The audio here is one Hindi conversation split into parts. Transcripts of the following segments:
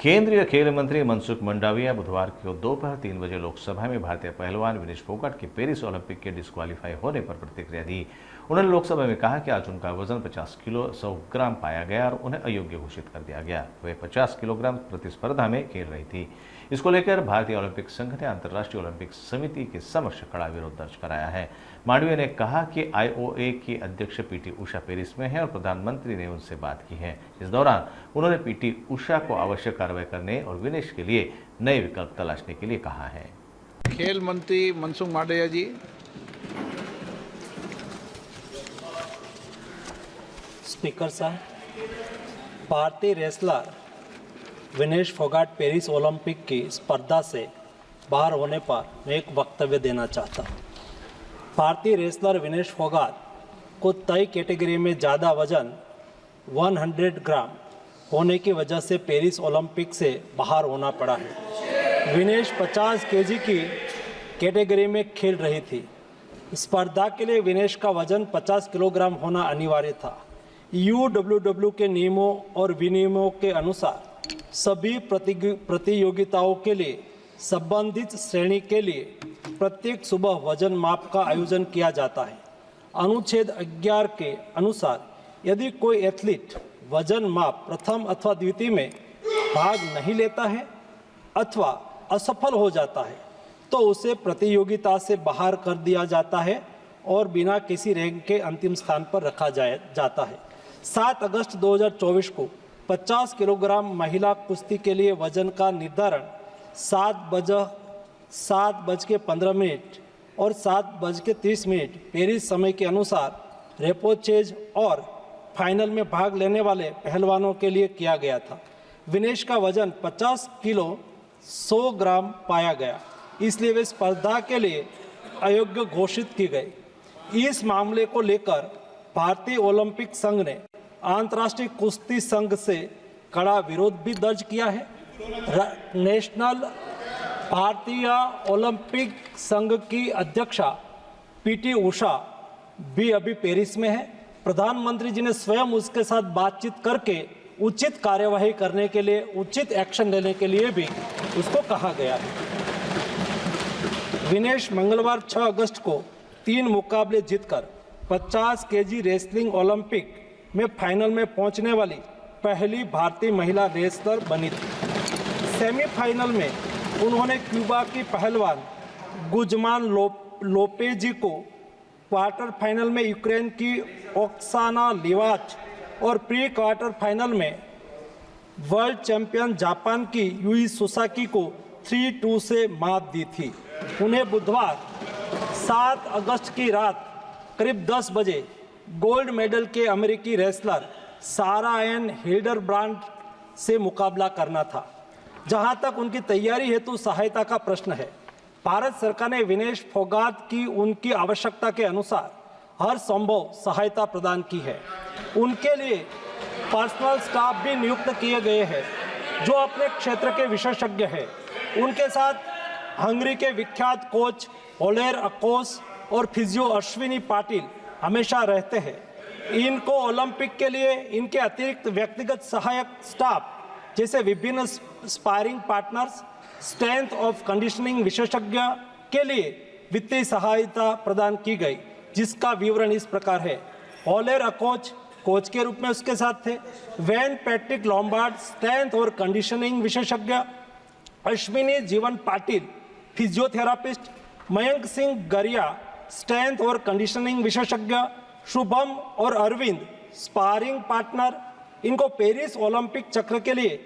केंद्रीय खेल मंत्री मनसुख मंडाविया बुधवार को दोपहर 3 बजे लोकसभा में भारतीय पहलवान विनेश फोगाट के पेरिस ओलंपिक के डिस्क्वालीफाई होने पर प्रतिक्रिया दी। उन्होंने लोकसभा में कहा कि आज उनका वजन 50 किलो 100 ग्राम पाया गया और उन्हें अयोग्य घोषित कर दिया गया। वे 50 किलोग्राम प्रतिस्पर्धा में खेल रही थी। इसको लेकर भारतीय ओलंपिक संघ ने अंतर्राष्ट्रीय ओलंपिक समिति के समक्ष कड़ा विरोध दर्ज कराया है। मांडविया ने कहा कि IOA की अध्यक्ष पीटी उषा पेरिस में है और प्रधानमंत्री ने उनसे बात की है। इस दौरान उन्होंने पीटी उषा को आवश्यक कार्रवाई करने और विनेश के लिए नए विकल्प तलाशने के लिए कहा है। खेल मंत्री मनसुख मांडविया जी। स्पीकर साहब, भारतीय wrestler Vinesh Phogat Paris Olympic की स्पर्धा से बाहर होने पर मैं एक वक्तव्य देना चाहता हूँ। भारतीय रेसलर विनेश फोगाट को तय कैटेगरी में ज़्यादा वजन 100 ग्राम होने की वजह से पेरिस ओलंपिक से बाहर होना पड़ा है। विनेश 50 केजी की कैटेगरी में खेल रही थी। स्पर्धा के लिए विनेश का वजन 50 किलोग्राम होना अनिवार्य था। UWW के नियमों और विनियमों के अनुसार सभी प्रतियोगिताओं के लिए संबंधित श्रेणी के लिए प्रत्येक सुबह वजन माप का आयोजन किया जाता है। अनुच्छेद 11 के अनुसार यदि कोई एथलीट वजन माप प्रथम अथवा द्वितीय में भाग नहीं लेता है अथवा असफल हो जाता है तो उसे प्रतियोगिता से बाहर कर दिया जाता है और बिना किसी रैंक के अंतिम स्थान पर रखा जाता है। 7 अगस्त 2024 को 50 किलोग्राम महिला कुश्ती के लिए वजन का निर्धारण 7:15 और 7:30 पेरिस समय के अनुसार रेपोचेज और फाइनल में भाग लेने वाले पहलवानों के लिए किया गया था। विनेश का वजन 50 किलो 100 ग्राम पाया गया, इसलिए वे स्पर्धा के लिए अयोग्य घोषित की गई। इस मामले को लेकर भारतीय ओलंपिक संघ ने अंतर्राष्ट्रीय कुश्ती संघ से कड़ा विरोध भी दर्ज किया है। नेशनल भारतीय ओलंपिक संघ की अध्यक्षा पीटी उषा भी अभी पेरिस में है। प्रधानमंत्री जी ने स्वयं उसके साथ बातचीत करके उचित कार्यवाही करने के लिए, उचित एक्शन लेने के लिए भी उसको कहा गया है। विनेश मंगलवार 6 अगस्त को 3 मुकाबले जीतकर 50 केजी रेसलिंग ओलंपिक में फाइनल में पहुंचने वाली पहली भारतीय महिला रेसलर बनी थी। सेमीफाइनल में उन्होंने क्यूबा की पहलवान गुजमान लोपेजी को, क्वार्टर फाइनल में यूक्रेन की ओक्साना लिवाच और प्री क्वार्टर फाइनल में वर्ल्ड चैंपियन जापान की यूई सुसाकी को 3-2 से मात दी थी। उन्हें बुधवार 7 अगस्त की रात करीब 10 बजे गोल्ड मेडल के अमेरिकी रेसलर सारा एन हिल्डरब्रांड से मुकाबला करना था। जहां तक उनकी तैयारी हेतु सहायता का प्रश्न है, भारत सरकार ने विनेश फोगाट की उनकी आवश्यकता के अनुसार हर संभव सहायता प्रदान की है। उनके लिए पर्सनल स्टाफ भी नियुक्त किए गए हैं जो अपने क्षेत्र के विशेषज्ञ हैं। उनके साथ हंगरी के विख्यात कोच ओलेर अकोस और फिजियो अश्विनी पाटिल हमेशा रहते हैं। इनको ओलंपिक के लिए इनके अतिरिक्त व्यक्तिगत सहायक स्टाफ जैसे विभिन्न sparring partners, strength of conditioning विशेषज्ञ के लिए वित्तीय सहायता प्रदान की गई, जिसका विवरण इस प्रकार है। ओलेर अकोच कोच के रूप में उसके साथ थे, वैन पैट्रिक लॉम्बार्ड स्ट्रेंथ और कंडीशनिंग विशेषज्ञ, अश्विनी जीवन पाटिल फिजियोथेरापिस्ट, मयंक सिंह गरिया स्ट्रेंथ और कंडीशनिंग विशेषज्ञ, शुभम और अरविंद स्पारिंग पार्टनर। इनको पेरिस ओलंपिक चक्र के लिए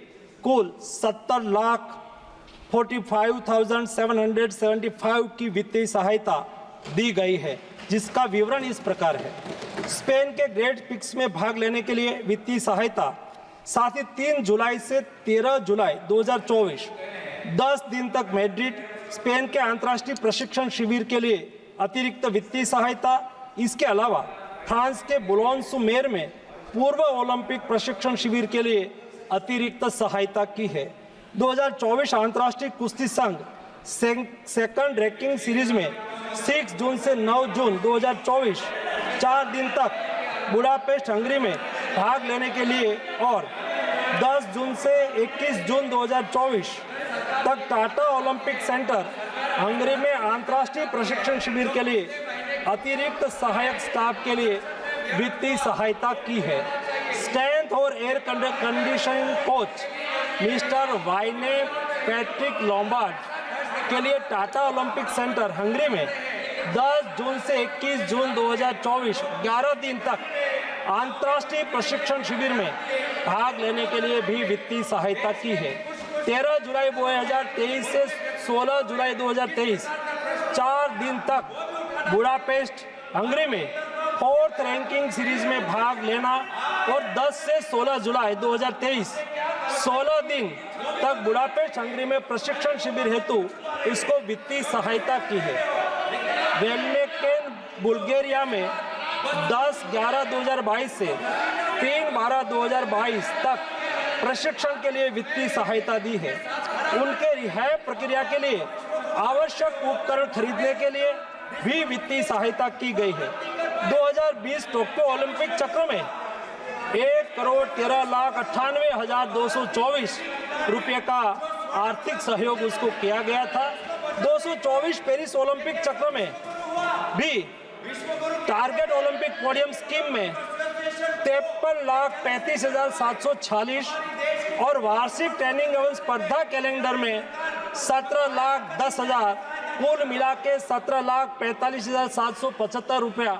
कुल 70,45,775 की वित्तीय सहायता दी गई है, जिसका विवरण इस प्रकार है। स्पेन के ग्रेट पिक्स में भाग लेने के लिए वित्तीय सहायता, साथ ही 3 जुलाई से 13 जुलाई 2024 10 दिन तक मैड्रिड, स्पेन के अंतर्राष्ट्रीय प्रशिक्षण शिविर के लिए अतिरिक्त वित्तीय सहायता। इसके अलावा फ्रांस के बुलोन-सू-मेर में पूर्व ओलंपिक प्रशिक्षण शिविर के लिए अतिरिक्त सहायता की है। 2024 अंतर्राष्ट्रीय कुश्ती संघ सेकंड रैंकिंग सीरीज में 6 जून से 9 जून 2024 4 दिन तक बुडापेस्ट हंगरी में भाग लेने के लिए और 10 जून से 21 जून 2024 तक टाटा ओलंपिक सेंटर हंगरी में अंतर्राष्ट्रीय प्रशिक्षण शिविर के लिए अतिरिक्त सहायक स्टाफ के लिए वित्तीय सहायता की है। स्ट्रेंथ और air conditioning coach mister Wayne Patrick Lombard के लिए टाटा ओलंपिक सेंटर हंगरी में 10 जून से 21 जून 2024 11 दिन तक अंतर्राष्ट्रीय प्रशिक्षण शिविर में भाग लेने के लिए भी वित्तीय सहायता की है। 13 जुलाई 2023 से 16 जुलाई 2023 4 दिन तक बुडापेस्ट हंगरी में 4th रैंकिंग सीरीज में भाग लेना और 10 से 16 जुलाई 2023 16 दिन तक बुडापेस्ट हंगरी में प्रशिक्षण शिविर हेतु इसको वित्तीय सहायता की है। वेलमेकेन बुल्गारिया में 10/11/2022 से 3/12/2022 तक प्रशिक्षण के लिए वित्तीय सहायता दी है। उनके रिहाई प्रक्रिया के लिए आवश्यक उपकरण खरीदने के लिए भी वित्तीय सहायता की गई है। 2020 टोक्यो ओलंपिक चक्र में 1,13,98,224 रुपये का आर्थिक सहयोग उसको किया गया था। 224 पेरिस ओलंपिक चक्र में भी टारगेट ओलंपिक पोडियम स्कीम में 53,35,746 और वार्षिक ट्रेनिंग एवं स्पर्धा कैलेंडर में 17,10,000 कुल मिला के 17,45,775 रुपया